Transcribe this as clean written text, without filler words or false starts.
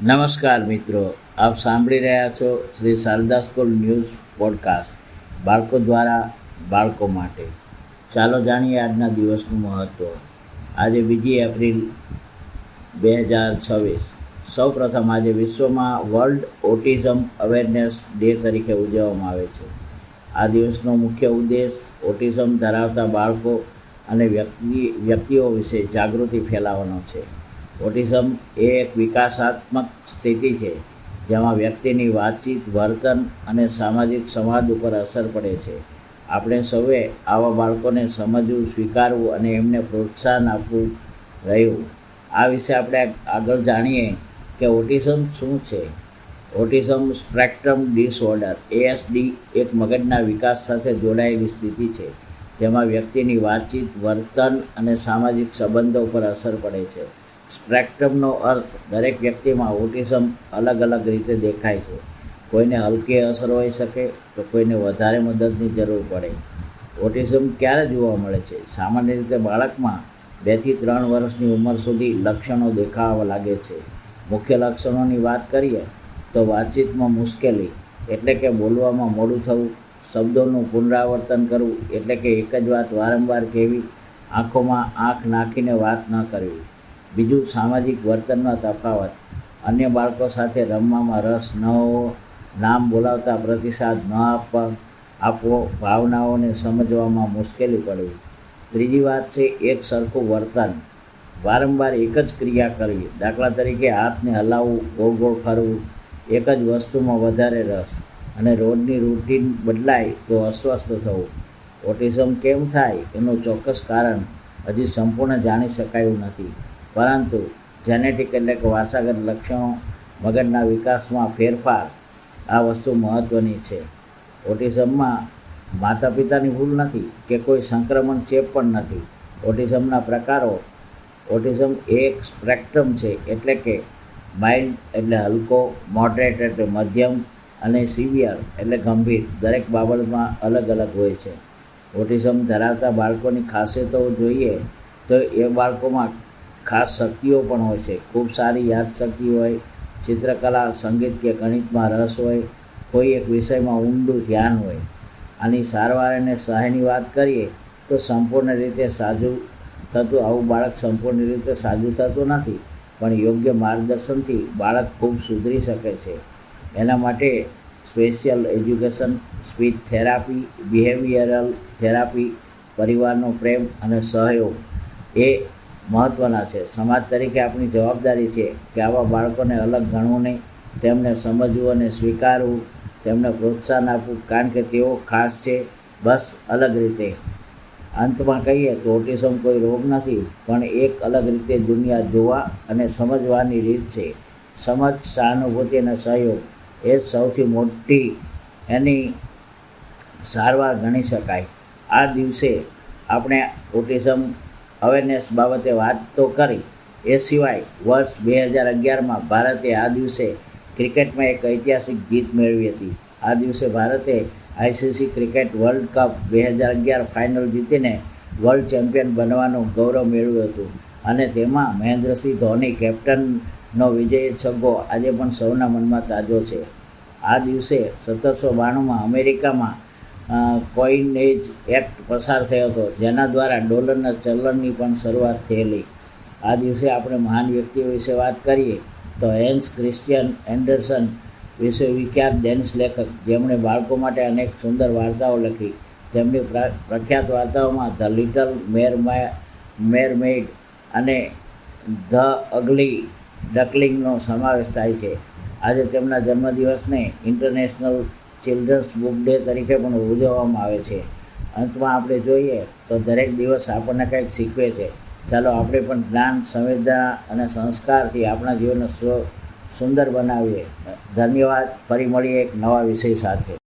નમસ્કાર મિત્રો, આપ સાંભળી રહ્યા છો Shri Sharda school news podcast, બાળકો દ્વારા બાળકો માટે. ચાલો જાણીએ આજના દિવસનું મહત્ત્વ. આજે 2 એપ્રિલ 2026. સૌપ્રથમ આજે વિશ્વમાં વર્લ્ડ ઓટિઝમ અવેરનેસ ડે તરીકે ઉજવવામાં આવે છે. આ દિવસનો મુખ્ય ઉદ્દેશ ઓટિઝમ ધરાવતા બાળકો અને વ્યક્તિઓ વિશે જાગૃતિ ફેલાવવાનો છે. ઓટિઝમ એ એક વિકાસાત્મક સ્થિતિ છે જેમાં વ્યક્તિની વાતચીત, વર્તન અને સામાજિક સંવાદ ઉપર અસર પડે છે. આપણે સૌએ આવા બાળકોને સમજવું, સ્વીકારવું અને એમને પ્રોત્સાહન આપવું રહ્યું. આ વિશે આપણે આગળ જાણીએ કે ઓટિઝમ શું છે. ઓટિઝમ સ્પેક્ટ્રમ ડિસઓર્ડર ASD એક મગજના વિકાસ સાથે જોડાયેલી સ્થિતિ છે જેમાં વ્યક્તિની વાતચીત, વર્તન અને સામાજિક સંબંધો પર અસર પડે છે. સ્પેક્ટ્રમનો અર્થ દરેક વ્યક્તિમાં ઓટિઝમ અલગ અલગ રીતે દેખાય છે. કોઈને હલકી અસર હોઈ શકે તો કોઈને વધારે મદદની જરૂર પડે. ઓટિઝમ ક્યારે જોવા મળે છે? સામાન્ય રીતે બાળકમાં 2 થી 3 વર્ષની ઉંમર સુધી લક્ષણો દેખાવા લાગે છે. મુખ્ય લક્ષણોની વાત કરીએ તો વાતચીતમાં મુશ્કેલી એટલે કે બોલવામાં મોડું થવું, શબ્દોનું પુનરાવર્તન કરવું એટલે કે એક જ વાત વારંવાર કહેવી, આંખોમાં આંખ નાખીને વાત ન કરવી. બીજું, સામાજિક વર્તનમાં તફાવત, અન્ય બાળકો સાથે રમવામાં રસ ન હોવો, નામ બોલાવતા પ્રતિસાદ ન આપવો, ભાવનાઓને સમજવામાં મુશ્કેલી પડવી. ત્રીજી વાત છે એક સરખું વર્તન, વારંવાર એક જ ક્રિયા કરવી, દાખલા તરીકે હાથને હલાવવું, ગોળ ગોળ ફરવું, એક જ વસ્તુમાં વધારે રસ, અને રોજની રૂટીન બદલાય તો અસ્વસ્થ થવું. ઓટિઝમ કેમ થાય એનું ચોક્કસ કારણ હજી સંપૂર્ણ જાણી શકાયું નથી, પરંતુ જેનેટિક એટલે કે વારસાગત લક્ષણો, મગજના વિકાસમાં ફેરફાર, આ વસ્તુ મહત્ત્વની છે. ઓટિઝમમાં માતા પિતાની ભૂલ નથી કે કોઈ સંક્રમણ ચેપ પણ નથી. ઓટિઝમના પ્રકારો. ઓટિઝમ એક સ્પેક્ટ્રમ છે, એટલે કે માઇલ્ડ એટલે હલકો, મોડરેટ એટલે મધ્યમ અને સિવિયર એટલે ગંભીર. દરેક બાબતમાં અલગ અલગ હોય છે. ઓટિઝમ ધરાવતા બાળકોની ખાસિયતો જોઈએ તો એ બાળકોમાં ખાસ શક્તિઓ પણ હોય છે. ખૂબ સારી યાદશક્તિ હોય, ચિત્રકલા, સંગીત કે ગણિતમાં રસ હોય, કોઈ એક વિષયમાં ઊંડું ધ્યાન હોય. આની સારવાર અને સહાયની વાત કરીએ તો સંપૂર્ણ રીતે સાજું થતું આવું બાળક સંપૂર્ણ રીતે સાજું થતું નથી, પણ યોગ્ય માર્ગદર્શનથી બાળક ખૂબ સુધરી શકે છે. એના માટે special education, speech therapy, behavioural therapy, પરિવારનો પ્રેમ અને સહયોગ એ મહત્ત્વના છે. સમાજ તરીકે આપણી જવાબદારી છે કે આવા બાળકોને અલગ ગણવું નહીં, તેમને સમજવું અને સ્વીકારવું, તેમને પ્રોત્સાહન આપવું, કારણ કે તેઓ ખાસ છે, બસ અલગ રીતે. અંતમાં કહીએ તો ઓટિઝમ કોઈ રોગ નથી, પણ એક અલગ રીતે દુનિયા જોવા અને સમજવાની રીત છે. સમજ, સહાનુભૂતિ અને સહયોગ એ સૌથી મોટી એની સારવાર ગણી શકાય. આ દિવસે આપણે ઓટિઝમ અવેરનેસ બાબતે વાત તો કરી. એ સિવાય વર્ષ 2011માં ભારતે આ દિવસે ક્રિકેટમાં એક ઐતિહાસિક જીત મેળવી હતી. આ દિવસે ભારતે ICC cricket world cup 2011 final જીતીને વર્લ્ડ ચેમ્પિયન બનવાનું ગૌરવ મેળવ્યું હતું, અને તેમાં મહેન્દ્રસિંહ ધોની કેપ્ટનનો વિજયી છગ્ગો આજે પણ સૌના મનમાં તાજો છે. આ દિવસે 1792માં અમેરિકામાં કોઇનેજ એક્ટ પસાર થયો હતો, જેના દ્વારા ડોલરના ચલણની પણ શરૂઆત થયેલી. આ દિવસે આપણે મહાન વ્યક્તિઓ વિશે વાત કરીએ તો હેન્સ ક્રિશ્ચિયન એન્ડરસન વિશ્વવિખ્યાત ડેનિશ લેખક, જેમણે બાળકો માટે અનેક સુંદર વાર્તાઓ લખી. તેમની પ્રખ્યાત વાર્તાઓમાં ધ લિટલ મેરમેઇડ અને ધ અગલી ડકલિંગનો સમાવેશ થાય છે. આજે તેમના જન્મદિવસને ઇન્ટરનેશનલ ચિલ્ડ્રન્સ બુક ડે તરીકે પણ ઉજવવામાં આવે છે. અંતમાં આપણે જોઈએ તો દરેક દિવસ આપણને કંઈક શીખવે છે. ચાલો આપણે પણ જ્ઞાન, સંવેદના અને સંસ્કારથી આપણા જીવનને સુંદર બનાવીએ. ધન્યવાદ. ફરી મળીએ એક નવા વિષય સાથે.